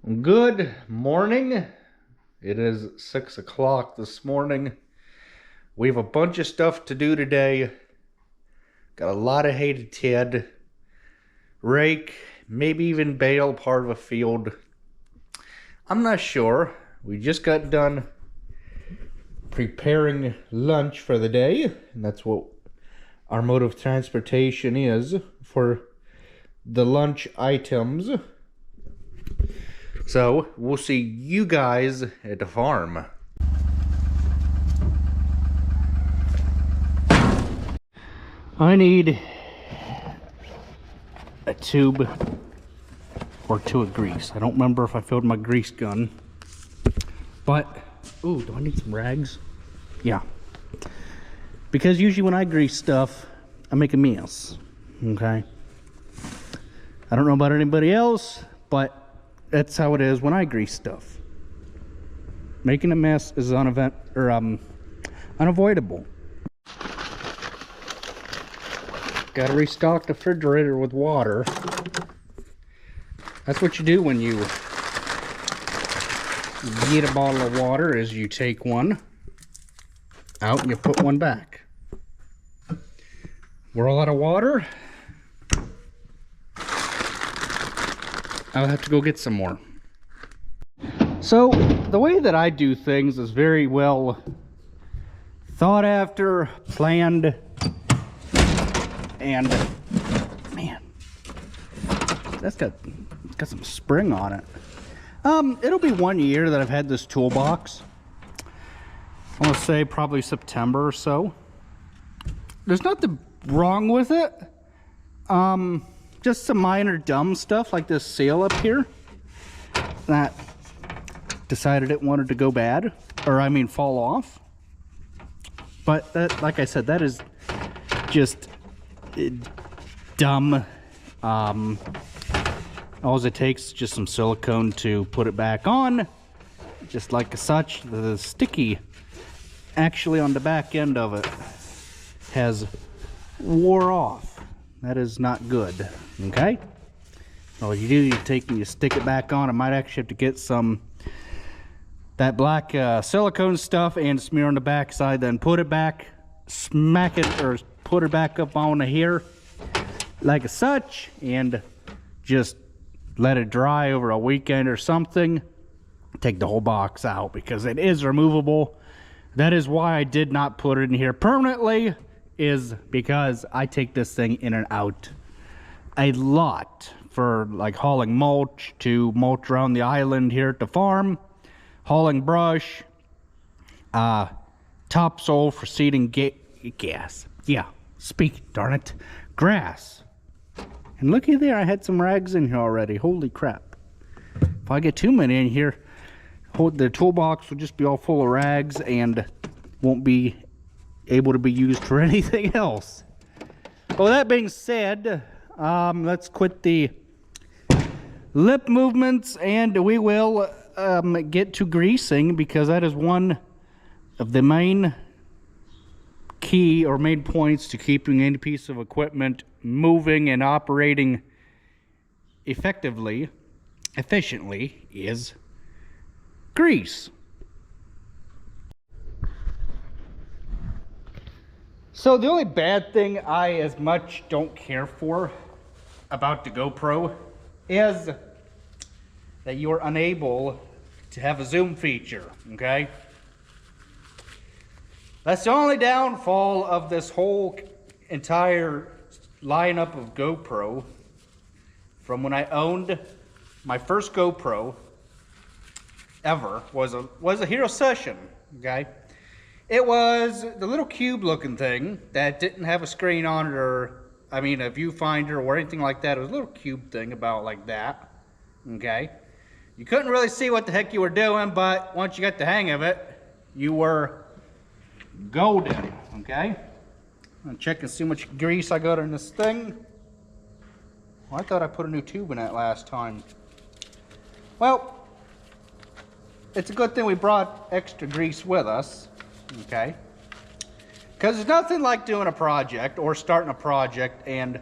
Good morning. It is 6 o'clock this morning. We have a bunch of stuff to do today. Got a lot of hay to ted, rake, maybe even bale part of a field. I'm not sure. We just got done preparing lunch for the day, and that's what our mode of transportation is for the lunch items. So, we'll see you guys at the farm. I need a tube or two of grease. I don't remember if I filled my grease gun. But, ooh, do I need some rags? Yeah. Because usually when I grease stuff, I make a mess. Okay? I don't know about anybody else, but that's how it is when I grease stuff. Making a mess is unavoidable. Gotta restock the refrigerator with water. That's what you do when you get a bottle of water, is you take one out and you put one back. We're all out of water. I'll have to go get some more. So, the way that I do things is very well thought after, planned, and man, it's got some spring on it. It'll be 1 year that I've had this toolbox. I want to say probably September or so. There's nothing wrong with it. Just some minor dumb stuff like this seal up here that decided it wanted to go bad, or I mean fall off. But that, like I said, that is just dumb. All it takes is just some silicone to put it back on, just like such. The sticky actually on the back end of it has wore off. That is not good. Okay, all you do, you take and you stick it back on. I might actually have to get some that black silicone stuff and smear on the back side, then put it back, smack it, or put it back up on here like such, and just let it dry over a weekend or something. Take the whole box out because it is removable. That is why I did not put it in here permanently, is because I take this thing in and out a lot for like hauling mulch, to mulch around the island here at the farm, hauling brush, topsoil for seeding grass. And looky there, I had some rags in here already. Holy crap. If I get too many in here, the toolbox will just be all full of rags and won't be able to be used for anything else. Well, that being said, let's quit the lip movements and we will get to greasing, because that is one of the main key or main points to keeping any piece of equipment moving and operating efficiently is grease. So the only bad thing I as much don't care for about the GoPro is that you are unable to have a zoom feature, okay? That's the only downfall of this whole entire lineup of GoPro. From when I owned my first GoPro ever was a Hero Session, okay? It was the little cube looking thing that didn't have a screen on it, or I mean a viewfinder or anything like that. It was a little cube thing about like that, okay? You couldn't really see what the heck you were doing, but once you got the hang of it, you were golden, okay? I'm checking to see how much grease I got in this thing. Well, I thought I put a new tube in that last time. Well, it's a good thing we brought extra grease with us, okay? Because there's nothing like doing a project or starting a project and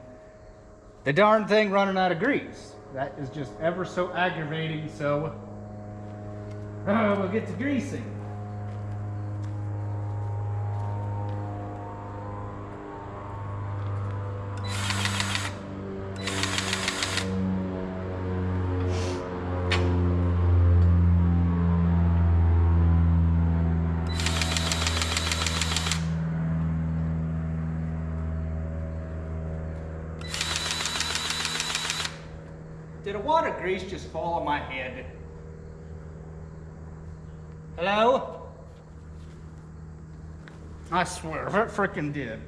the darn thing running out of grease, That is just ever so aggravating, so we'll get to greasing. Did a wad of grease just fall on my head? Hello? I swear, if it freaking did.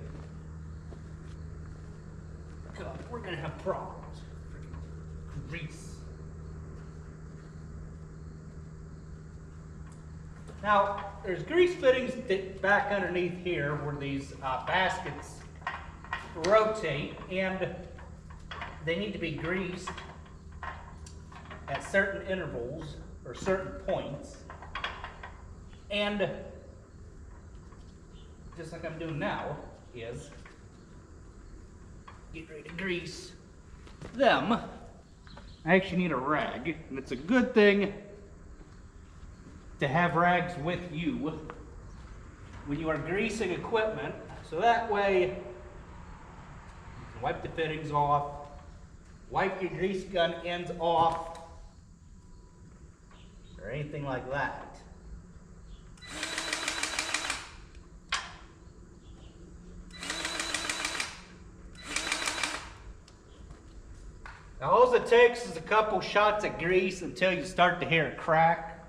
God, we're gonna have problems. Freaking grease. Now, there's grease fittings back underneath here where these baskets rotate, and they need to be greased at certain intervals or certain points, and just like I'm doing now is get ready to grease them. I actually need a rag, and it's a good thing to have rags with you when you are greasing equipment, so that way you can wipe the fittings off, wipe your grease gun ends off, or anything like that. Now all it takes is a couple shots of grease until you start to hear it crack.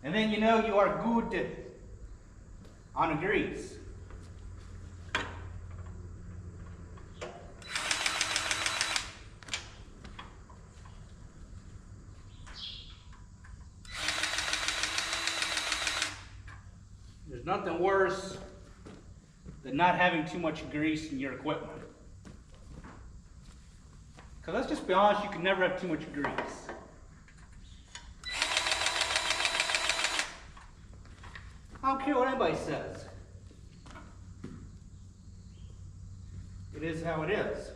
And then you know you are good on a grease. There's nothing worse than not having too much grease in your equipment. Because let's just be honest, you can never have too much grease. I don't care what anybody says. It is how it is.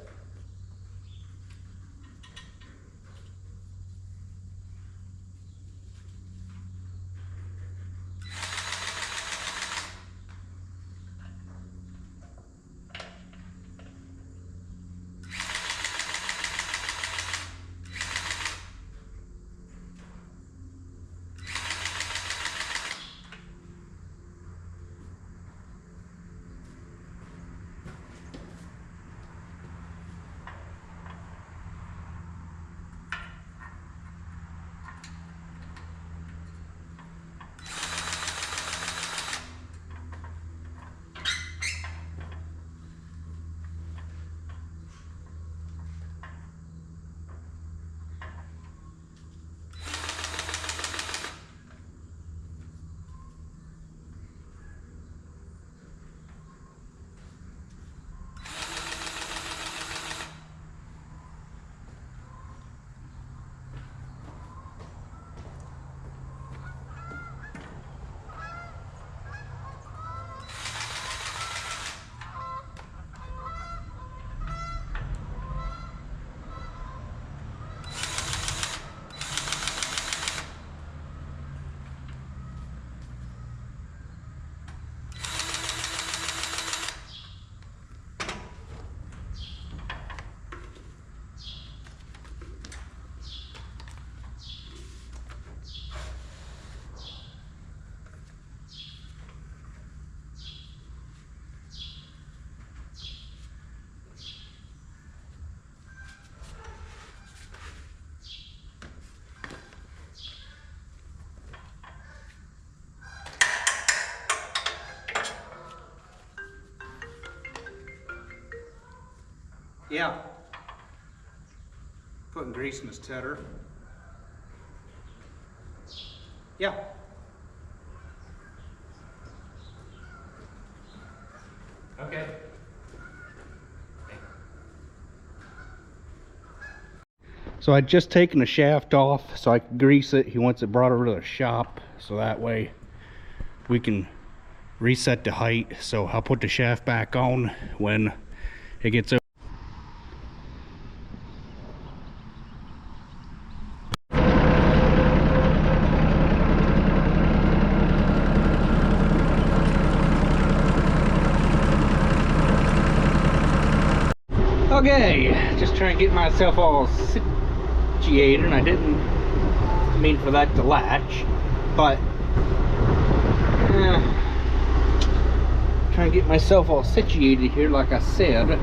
Yeah. Putting grease in his tedder. Yeah. Okay. So I'd just taken the shaft off so I could grease it. He wants it brought over to the shop so that way we can reset the height. So I'll put the shaft back on when it gets over. trying to get myself all situated. I didn't mean for that to latch, but trying to get myself all situated here, like I said,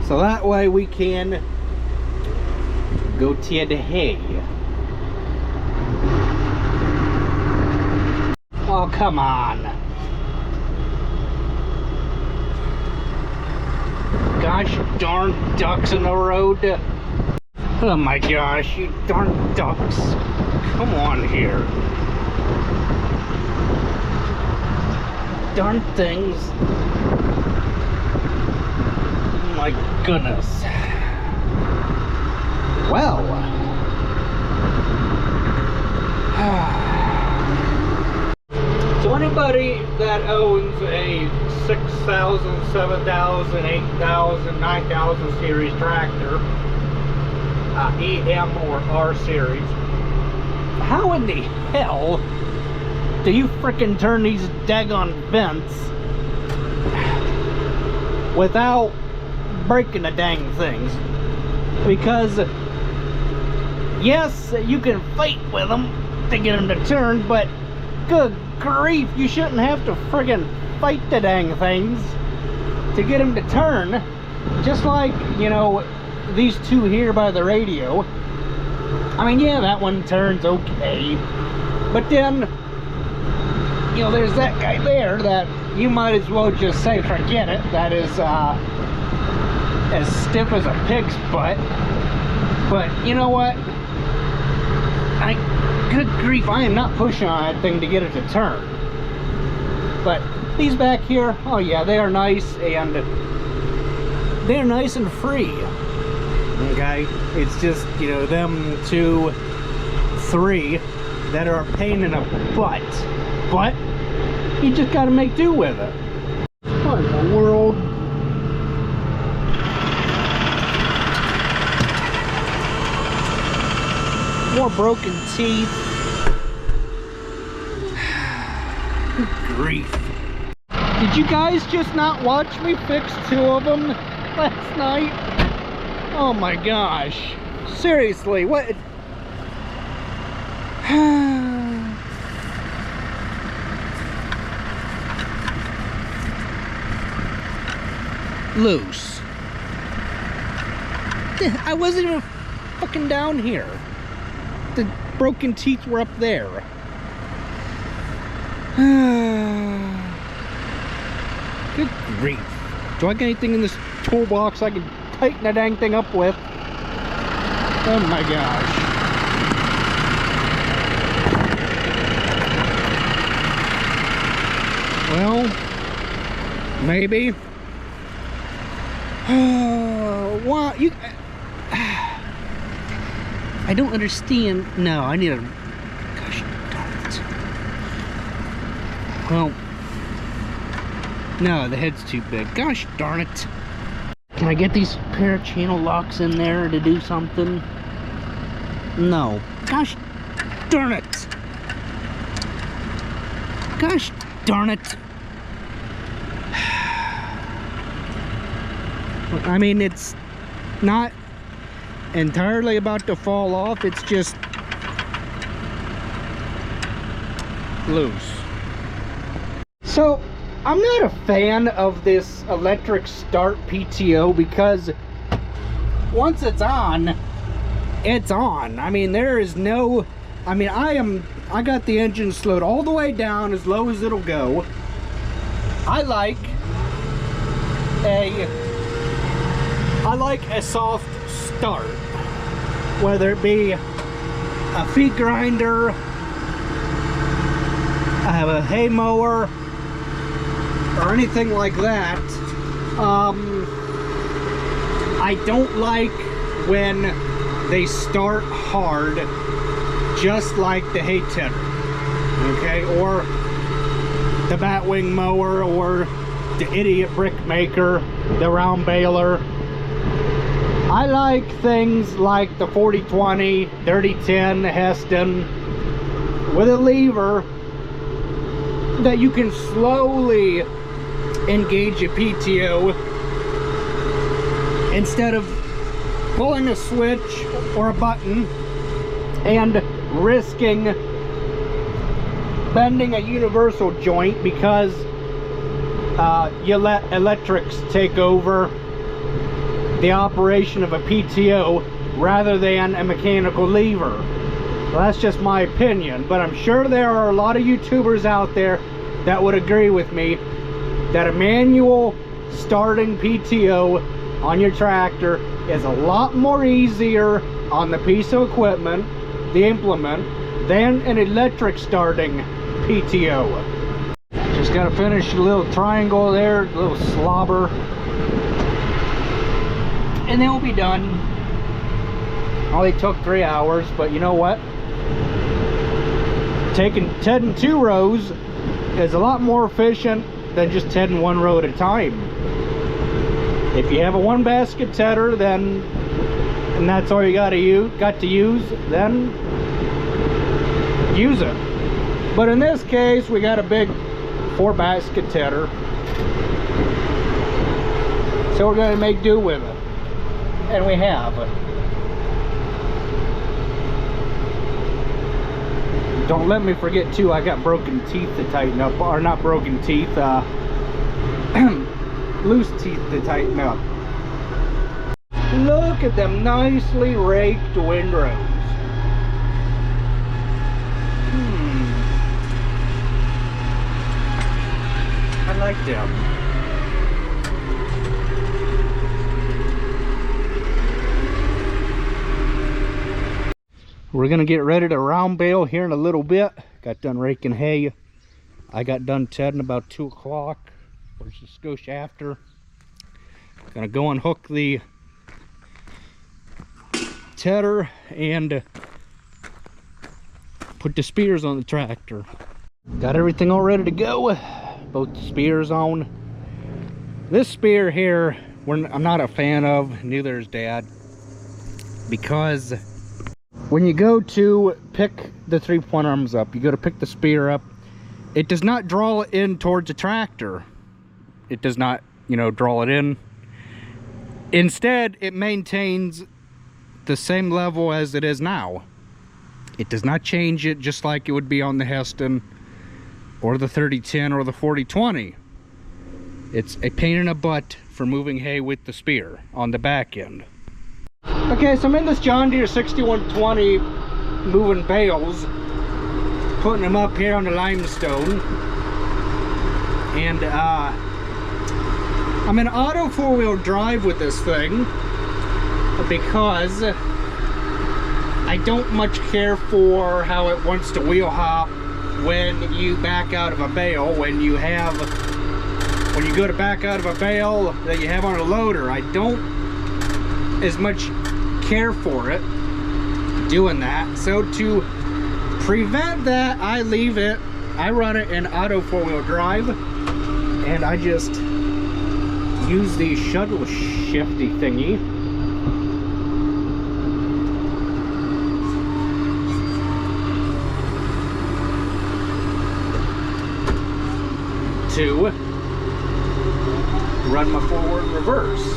so that way we can go tear the hay. Oh, come on. Gosh darn ducks in the road. Oh my gosh, you darn ducks. Come on here. Darn things. Oh my goodness. Well. So anybody that owns a 6,000, 7,000, 8,000, 9,000 series tractor, EM or R series, how in the hell do you frickin' turn these daggone vents without breaking the dang things? Because yes, you can fight with them to get them to turn, but good grief, you shouldn't have to friggin' fight the dang things to get them to turn. Just like, you know, these two here by the radio. I mean, yeah, that one turns okay, but then, you know, there's that guy there that you might as well just say forget it. That is as stiff as a pig's butt. But you know what, good grief, I am not pushing on that thing to get it to turn. But these back here, oh yeah, they are nice, and they're nice and free. Okay, it's just, you know, them 2, 3 that are a pain in the butt. But you just got to make do with it. What in the world? More broken teeth. Good grief. Did you guys just not watch me fix 2 of them last night? Oh my gosh. Seriously, what? Loose. I wasn't even fucking down here. The broken teeth were up there. Good grief. Do I got anything in this toolbox I can tighten that dang thing up with? Oh my gosh. Well, maybe. Well, you... I don't understand. No, I need a... Gosh darn it. Well... No, the head's too big. Gosh darn it. Can I get these pair of channel locks in there to do something? No. Gosh darn it. Gosh darn it. I mean, it's not entirely about to fall off, it's just loose. So I'm not a fan of this electric start PTO because once it's on, it's on. I mean, there is no, I mean, I got the engine slowed all the way down as low as it'll go. I like a soft start, whether it be a feed grinder, I have a hay mower, or anything like that. I don't like when they start hard, just like the hay tedder, okay, or the batwing mower, or the idiot brick maker, the round baler. I like things like the 4020, 3010 Heston with a lever that you can slowly engage a PTO instead of pulling a switch or a button and risking bending a universal joint because you let electrics take over the operation of a PTO rather than a mechanical lever. Well, that's just my opinion, but I'm sure there are a lot of YouTubers out there that would agree with me that a manual starting PTO on your tractor is a lot more easier on the piece of equipment, the implement, than an electric starting PTO. Just gotta finish a little triangle there, a little slobber, and then we'll be done. Only took 3 hours, but you know what? Tedding 2 rows is a lot more efficient than just tedding 1 row at a time. If you have a 1 basket tedder, then and that's all you got to use, then use it. But in this case, we got a big 4 basket tedder, so we're going to make do with it, and we have. Don't let me forget too, I got broken teeth to tighten up, or not broken teeth, loose teeth to tighten up. Look at them nicely raked windrows. I like them. We're gonna get ready to round bale here in a little bit. Got done raking hay. I got done tedding about 2 o'clock, or just a skosh after. Gonna go and hook the tedder and put the spears on the tractor. Got everything all ready to go. Both the spears on. This spear here, I'm not a fan of, neither is Dad, because when you go to pick the 3-point arms up, you go to pick the spear up, it does not draw it in towards the tractor. It does not, you know, draw it in. Instead, it maintains the same level as it is now. It does not change it, just like it would be on the Heston or the 3010 or the 4020. It's a pain in the butt for moving hay with the spear on the back end. Okay, so I'm in this John Deere 6120 moving bales, putting them up here on the limestone, and I'm in auto 4-wheel drive with this thing because I don't much care for how it wants to wheel hop when you back out of a bale, when you go to back out of a bale that you have on a loader. I don't as much care for it doing that, so to prevent that, I leave it, I run it in auto 4-wheel drive, and I just use the shuttle shifty thingy to run my forward and reverse.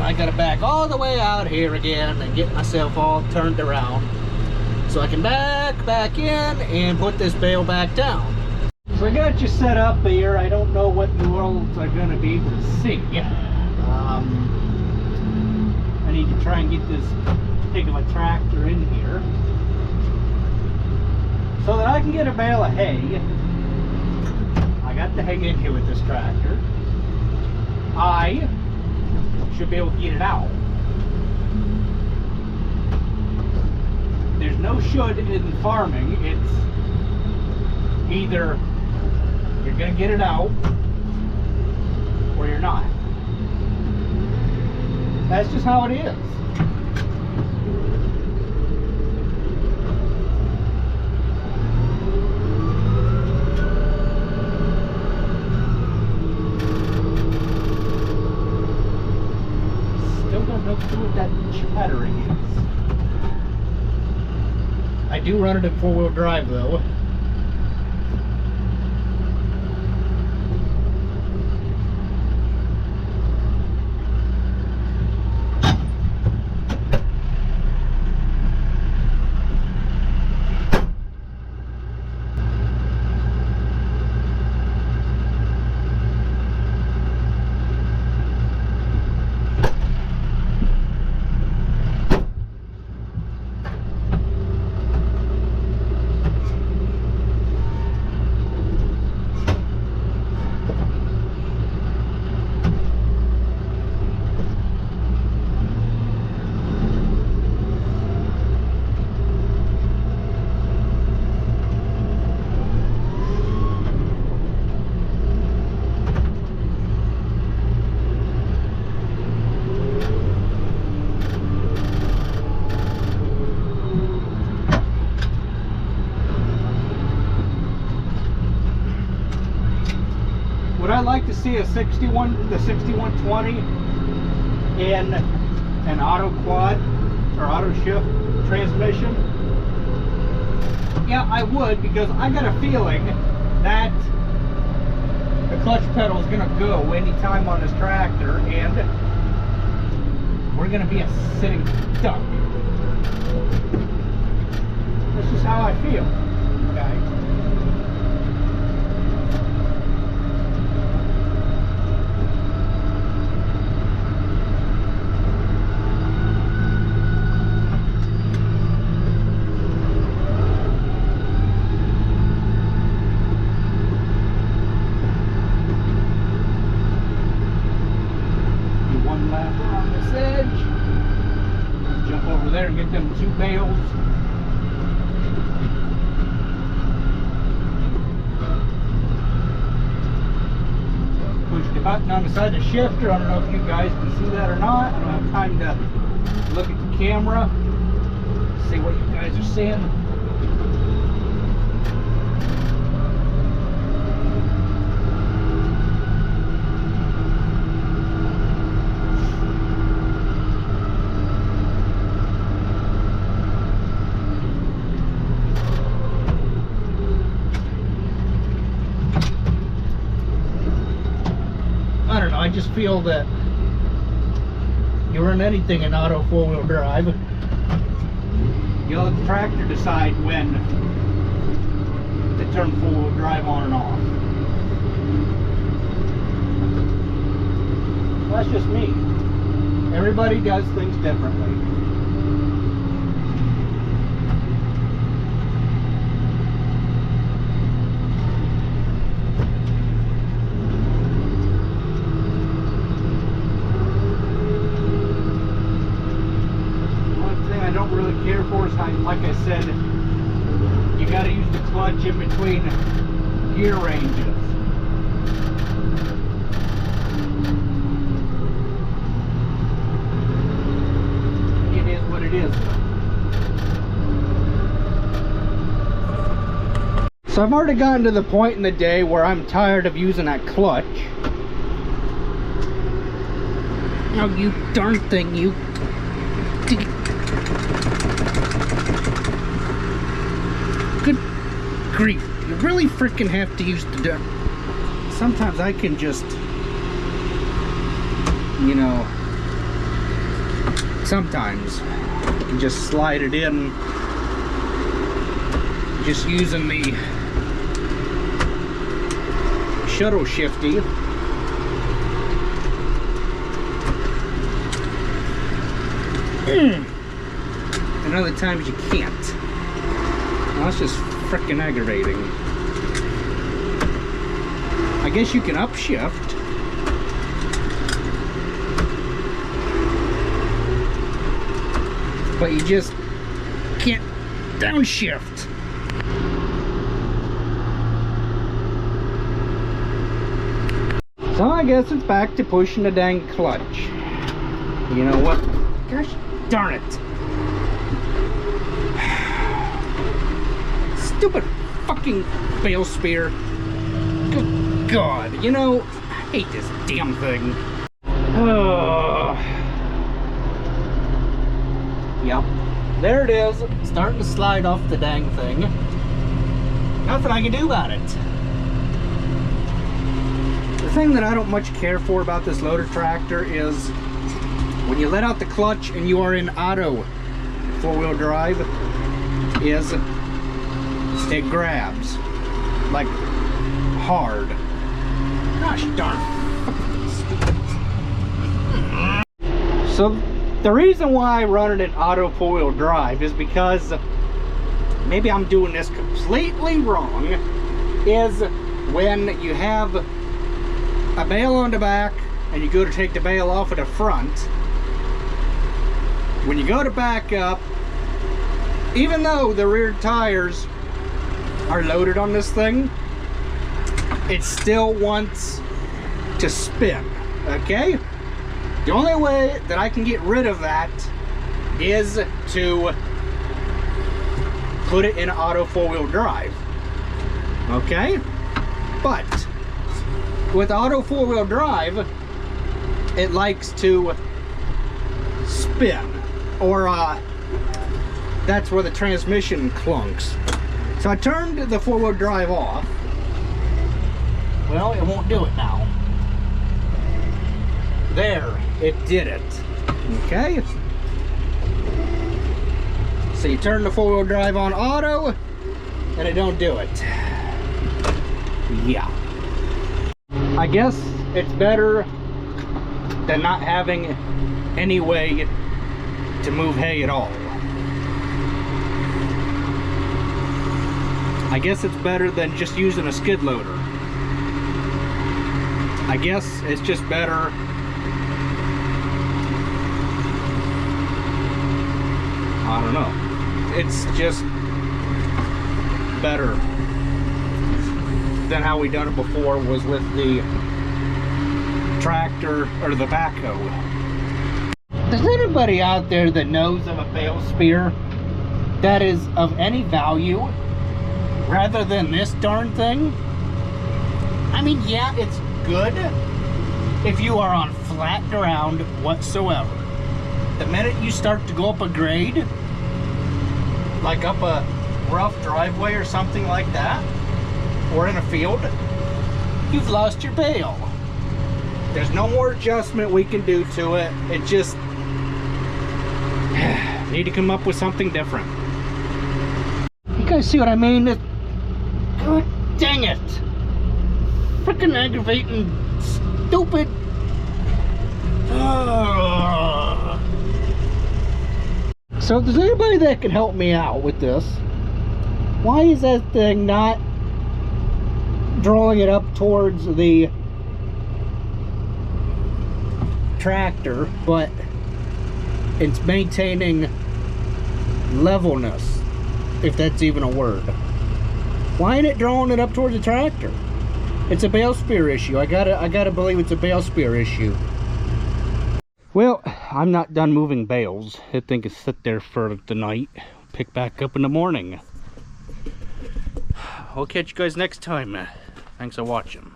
I gotta back all the way out here again and get myself all turned around so I can back in and put this bale back down. So I got you set up here. I don't know what the worlds are gonna be able to see. I need to try and get this big of a tractor in here so that I can get a bale of hay. I got the hay in here with this tractor. I should be able to get it out. There's no should in farming. It's either you're gonna get it out or you're not. That's just how it is. What that chattering is. I do run it in 4-wheel drive though. see a 6120 in an auto quad or auto shift transmission? Yeah, I would, because I got a feeling that the clutch pedal is going to go anytime on this tractor, and we're going to be a sitting duck. This is how I feel. Okay. There and get them 2 bales. Push the button on the side of the shifter. I don't know if you guys can see that or not. I don't have time to look at the camera, see what you guys are seeing. I don't know, I just feel that you run anything in auto 4-wheel drive, you let the tractor decide when to turn 4-wheel drive on and off. Well, that's just me. Everybody does things differently. Care for is how, like I said, you got to use the clutch in between gear ranges. It is what it is. So I've already gotten to the point in the day where I'm tired of using that clutch. Oh, you darn thing, you. Good grief, you really freaking have to use the dirt. Sometimes I can just, you know, sometimes I can just slide it in just using the shuttle shifty. And other times you can't. Well, that's just frickin' aggravating. I guess you can upshift. But you just can't downshift. So I guess it's back to pushing the dang clutch. You know what? Gosh darn it. Stupid fucking bale spear. Good God. You know, I hate this damn thing. Yep. There it is. Starting to slide off the dang thing. Nothing I can do about it. The thing that I don't much care for about this loader tractor is when you let out the clutch and you are in auto 4-wheel drive, is it grabs like hard. Gosh darn. So the reason why I run it in auto 4-wheel drive is because, maybe I'm doing this completely wrong, is when you have a bale on the back and you go to take the bale off at the front, when you go to back up, even though the rear tires are loaded on this thing, it still wants to spin, okay? The only way that I can get rid of that is to put it in auto 4-wheel drive, okay? But with auto four-wheel drive, it likes to spin, or that's where the transmission clunks. So I turned the four-wheel drive off. Well, it won't do it now. There, it did it. Okay. So you turn the four-wheel drive on auto, and it don't do it. Yeah. I guess it's better than not having any way to move hay at all. I guess it's better than just using a skid loader. I guess it's just better. I don't know. It's just better than how we done it before, was with the tractor or the backhoe. There's anybody out there that knows of a bale spear that is of any value rather than this darn thing? I mean, yeah, it's good if you are on flat ground whatsoever. The minute you start to go up a grade, like up a rough driveway or something like that, or in a field, you've lost your bale. There's no more adjustment we can do to it. It just need to come up with something different. You guys see what I mean? God dang it. Freaking aggravating, stupid. So if there's anybody that can help me out with this, why is that thing not drawing it up towards the tractor, but it's maintaining levelness, if that's even a word? Why ain't it drawing it up towards the tractor? It's a bale spear issue. I gotta believe it's a bale spear issue. Well, I'm not done moving bales. I think it's sit there for the night. Pick back up in the morning. I'll catch you guys next time. Thanks for watching.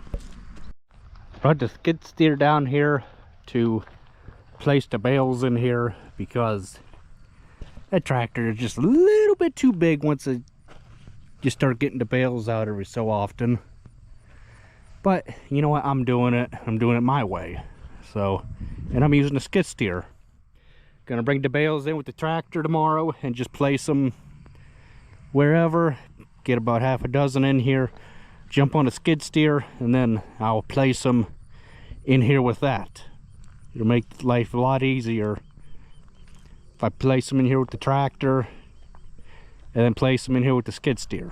Brought the skid steer down here to place the bales in here because that tractor is just a little bit too big once you start getting the bales out every so often. But you know what? I'm doing it my way. So, and I'm using a skid steer. Gonna bring the bales in with the tractor tomorrow and just place them wherever. Get about half a dozen in here, jump on a skid steer, and then I'll place them in here with that. It'll make life a lot easier if I place them in here with the tractor and then place them in here with the skid steer.